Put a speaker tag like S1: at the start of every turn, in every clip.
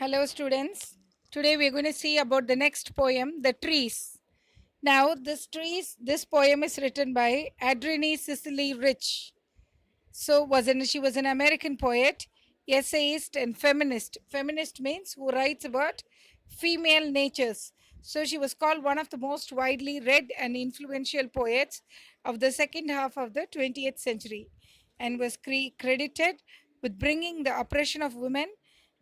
S1: Hello, students. Today we are going to see about the next poem, The Trees. Now, this poem is written by Adrienne Cicely Rich. She was an American poet, essayist, and feminist. Feminist means who writes about female natures. So she was called one of the most widely read and influential poets of the second half of the 20th century, and was credited with bringing the oppression of women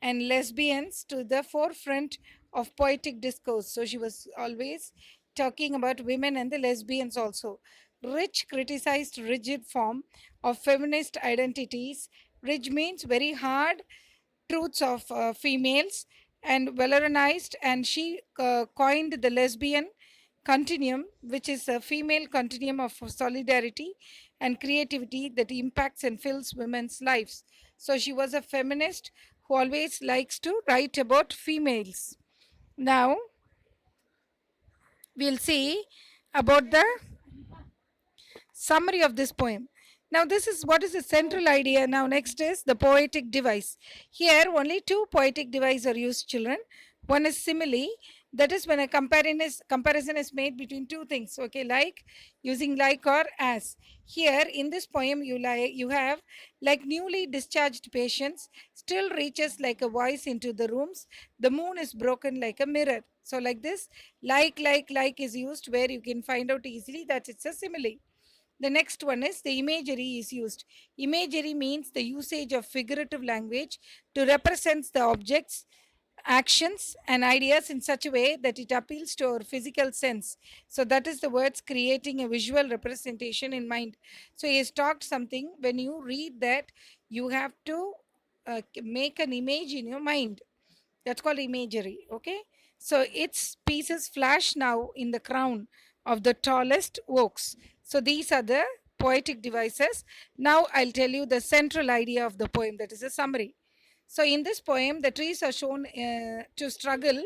S1: and lesbians to the forefront of poetic discourse. So she was always talking about women and the lesbians also. Rich criticized rigid form of feminist identities. Rich means very hard truths of females and valorized, and she coined the lesbian continuum, which is a female continuum of solidarity and creativity that impacts and fills women's lives. So she was a feminist who always likes to write about females. Now we'll see about the summary of this poem. Now, this is what is the central idea. Now, next is the poetic device. Here, only two poetic devices are used, children. One is simile, that is when a comparison is made between two things. Okay, like using like or as. Here in this poem, you have like newly discharged patients still reaches like a voice into the rooms. The moon is broken like a mirror. So, like this, like is used where you can find out easily that it's a simile. The next one is the imagery is used. Imagery means the usage of figurative language to represent the objects, actions, and ideas in such a way that it appeals to our physical sense. So that is the words creating a visual representation in mind. So he has talked something when you read that you have to make an image in your mind. That's called imagery. Okay. So its pieces flash now in the crown of the tallest oaks. So these are the poetic devices. Now I'll tell you the central idea of the poem, that is a summary. So in this poem, the trees are shown to struggle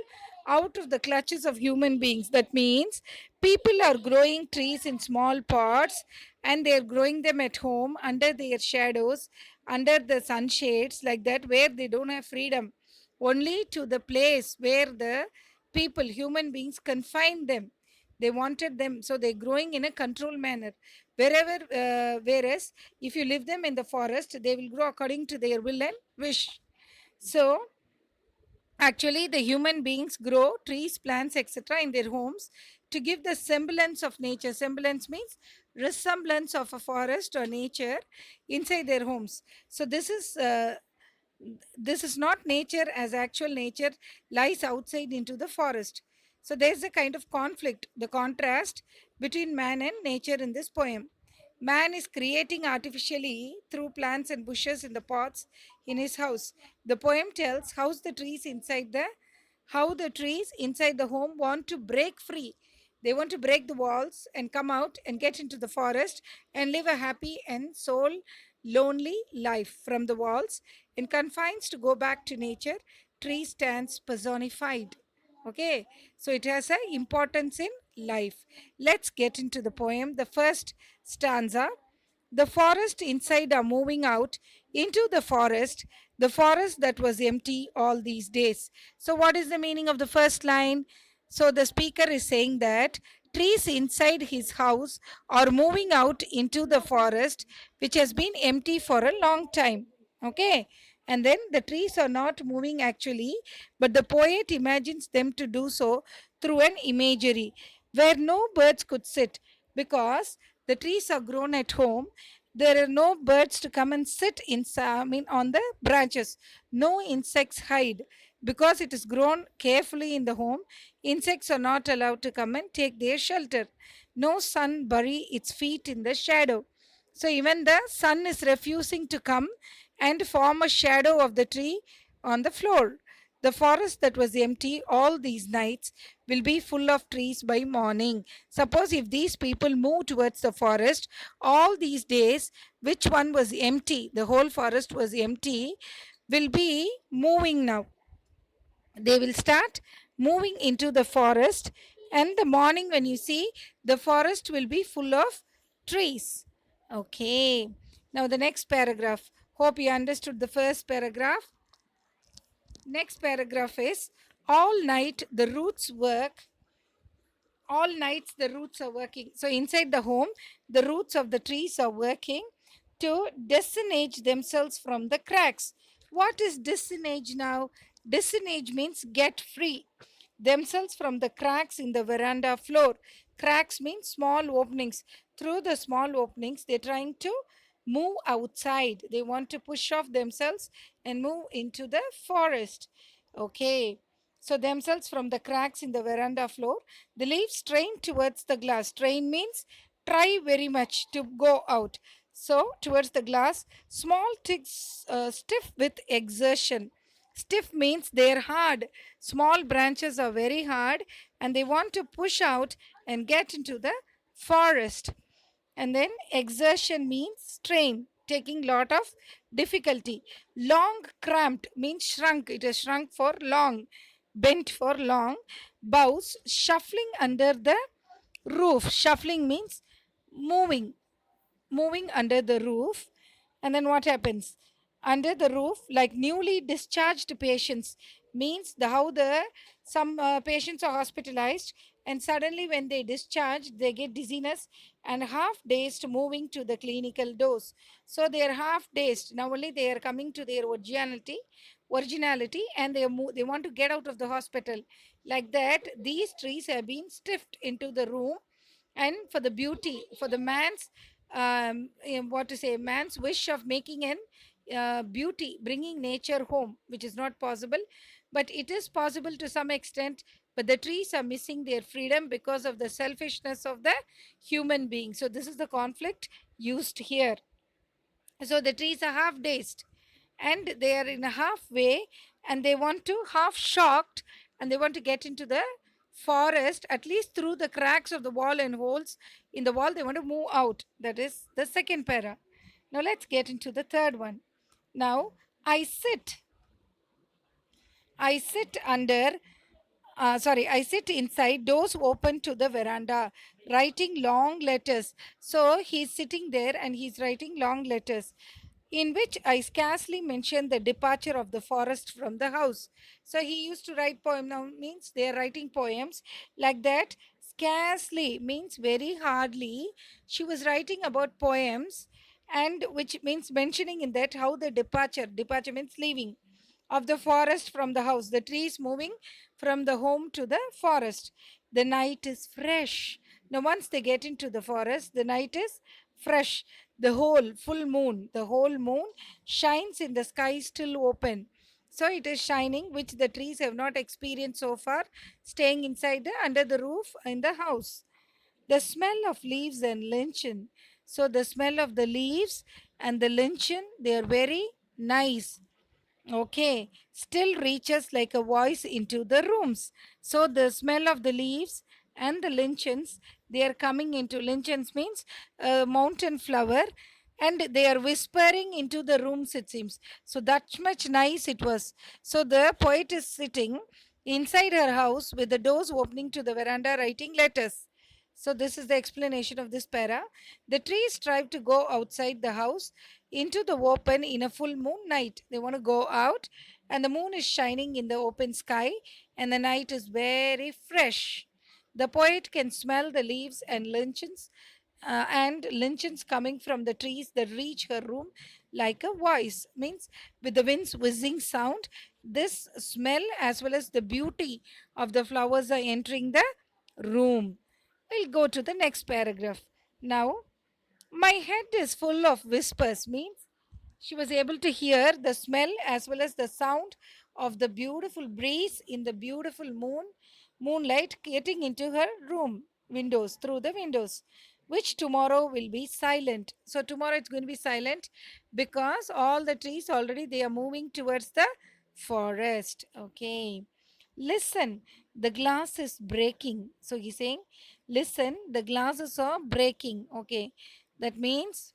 S1: out of the clutches of human beings. That means people are growing trees in small pots and they're growing them at home under their shadows, under the sunshades, like that, where they don't have freedom. Only to the place where the people, human beings, confine them. They wanted them, so they're growing in a controlled manner. Whereas if you leave them in the forest, they will grow according to their will and wish. So actually, the human beings grow trees, plants, etc. in their homes to give the semblance of nature. Semblance means resemblance of a forest or nature inside their homes. So this is not nature as actual nature lies outside into the forest. So there's a kind of conflict, the contrast between man and nature in this poem. Man is creating artificially through plants and bushes in the pots in his house. The poem tells how the trees inside the home want to break free. They want to break the walls and come out and get into the forest and live a happy and soul lonely life. From the walls in confines to go back to nature, tree stands personified. Okay, so it has a importance in life. Let's get into the poem. The first stanza: the forest inside are moving out into the forest that was empty all these days. So, what is the meaning of the first line? So, the speaker is saying that trees inside his house are moving out into the forest which has been empty for a long time. Okay, and then the trees are not moving actually, but the poet imagines them to do so through an imagery where no birds could sit because the trees are grown at home. There are no birds to come and sit on the branches. No insects hide because it is grown carefully in the home. Insects are not allowed to come and take their shelter. No sun bury its feet in the shadow. So even the sun is refusing to come and form a shadow of the tree on the floor. The forest that was empty all these nights will be full of trees by morning. Suppose if these people move towards the forest all these days, which one was empty? The whole forest was empty, will be moving now. They will start moving into the forest, and the morning when you see, the forest will be full of trees. Okay, now the next paragraph. Hope you understood the first paragraph. Next paragraph is all night the roots work. All nights the roots are working. So inside the home, the roots of the trees are working to disengage themselves from the cracks. What is disengage now? Disengage means get free themselves from the cracks in the veranda floor. Cracks mean small openings. Through the small openings, they're trying to move outside. They want to push off themselves and move into the forest. Okay. So, themselves from the cracks in the veranda floor, the leaves strain towards the glass. Strain means try very much to go out. So, towards the glass, small ticks stiff with exertion. Stiff means they're hard. Small branches are very hard and they want to push out and get into the forest. And then exertion means strain, taking lot of difficulty. Long cramped means shrunk, it is shrunk for long, bent for long. Boughs shuffling under the roof. Shuffling means moving, moving under the roof. And then what happens under the roof, like newly discharged patients, means the how the some patients are hospitalized and suddenly when they discharge they get dizziness and half dazed moving to the clinical dose. So they are half dazed. Now only they are coming to their originality and they want to get out of the hospital. Like that, these trees have been stiffed into the room. And for the beauty, for the man's what to say, man's wish of making an beauty, bringing nature home, which is not possible, but it is possible to some extent. But the trees are missing their freedom because of the selfishness of the human being. So this is the conflict used here. So the trees are half dazed and they are in a halfway and they want to half shocked and they want to get into the forest, at least through the cracks of the wall and holes in the wall they want to move out. That is the second para. Now let's get into the third one. Now i sit I sit under, I sit inside, doors open to the veranda, writing long letters. So he's sitting there and he's writing long letters in which I scarcely mention the departure of the forest from the house. So he used to write poem. Now means they are writing poems like that. Scarcely means very hardly. She was writing about poems, and which means mentioning in that how the departure. Departure means leaving of the forest from the house. The trees moving from the home to the forest. The night is fresh. Now, once they get into the forest, the night is fresh. The whole the whole moon shines in the sky still open. So it is shining, which the trees have not experienced so far, staying inside the under the roof in the house. The smell of leaves and lichen. So the smell of the leaves and the lichen, they are very nice. Okay, still reaches like a voice into the rooms. So the smell of the leaves and the lichens, they are coming into, lichens means a mountain flower, and they are whispering into the rooms, it seems. So that much nice it was. So the poet is sitting inside her house with the doors opening to the veranda writing letters. So this is the explanation of this para. The trees strive to go outside the house into the open in a full moon night. They want to go out, and the moon is shining in the open sky, and the night is very fresh. The poet can smell the leaves and lichens coming from the trees that reach her room like a voice. Means with the wind's whizzing sound, this smell as well as the beauty of the flowers are entering the room. We'll go to the next paragraph. Now, my head is full of whispers means she was able to hear the smell as well as the sound of the beautiful breeze in the beautiful moonlight getting into her room windows, through the windows, which tomorrow will be silent. So tomorrow it's going to be silent because all the trees already they are moving towards the forest. Okay. Listen, the glass is breaking. So he's saying, listen, the glasses are breaking. Okay. That means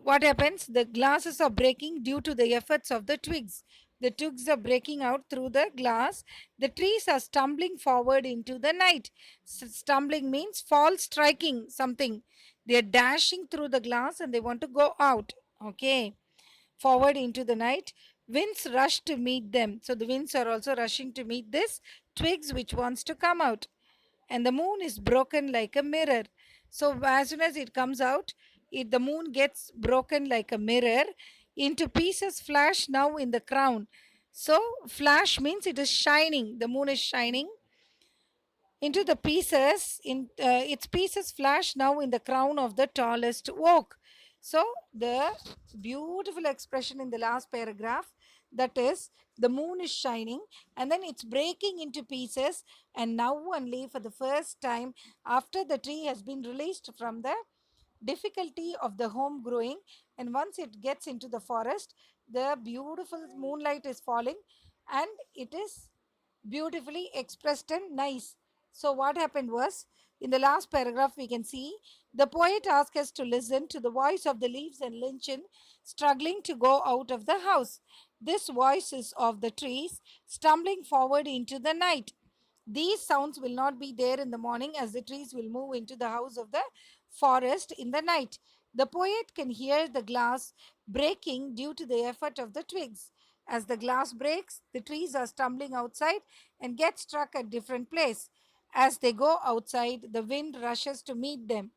S1: what happens? The glasses are breaking due to the efforts of the twigs. The twigs are breaking out through the glass. The trees are stumbling forward into the night. Stumbling means fall, striking something. They are dashing through the glass and they want to go out. Okay. Forward into the night. Winds rush to meet them. So the winds are also rushing to meet this twigs which wants to come out. And the moon is broken like a mirror. So as soon as it comes out, the moon gets broken like a mirror into pieces flash now in the crown. So flash means it is shining. The moon is shining into the pieces in its pieces flash now in the crown of the tallest oak. So the beautiful expression in the last paragraph, that is, the moon is shining and then it's breaking into pieces, and now only for the first time after the tree has been released from the difficulty of the home growing, and once it gets into the forest, the beautiful moonlight is falling and it is beautifully expressed and nice. So what happened was, in the last paragraph we can see the poet asked us to listen to the voice of the leaves and lichen struggling to go out of the house. This voice is of the trees stumbling forward into the night. These sounds will not be there in the morning, as the trees will move into the house of the forest in the night. The poet can hear the glass breaking due to the effort of the twigs. As the glass breaks, the trees are stumbling outside and get struck at different place. As they go outside, the wind rushes to meet them.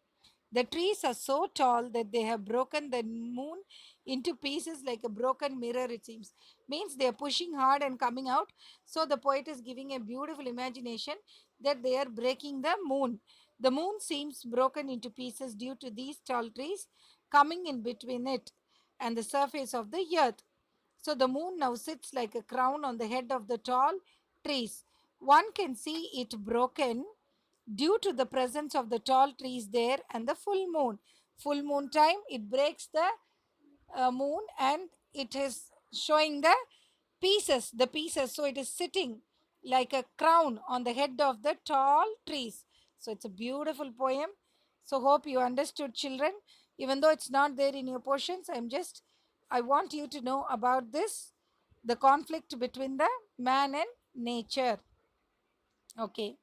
S1: The trees are so tall that they have broken the moon into pieces like a broken mirror, it seems. Means they are pushing hard and coming out. So the poet is giving a beautiful imagination that they are breaking the moon. The moon seems broken into pieces due to these tall trees coming in between it and the surface of the earth. So the moon now sits like a crown on the head of the tall trees. One can see it broken due to the presence of the tall trees there and the full moon. Full moon time, it breaks the moon and it is showing the pieces. So it is sitting like a crown on the head of the tall trees. So it's a beautiful poem. So hope you understood, children. Even though it's not there in your portions, I want you to know about this, the conflict between the man and nature. Okay.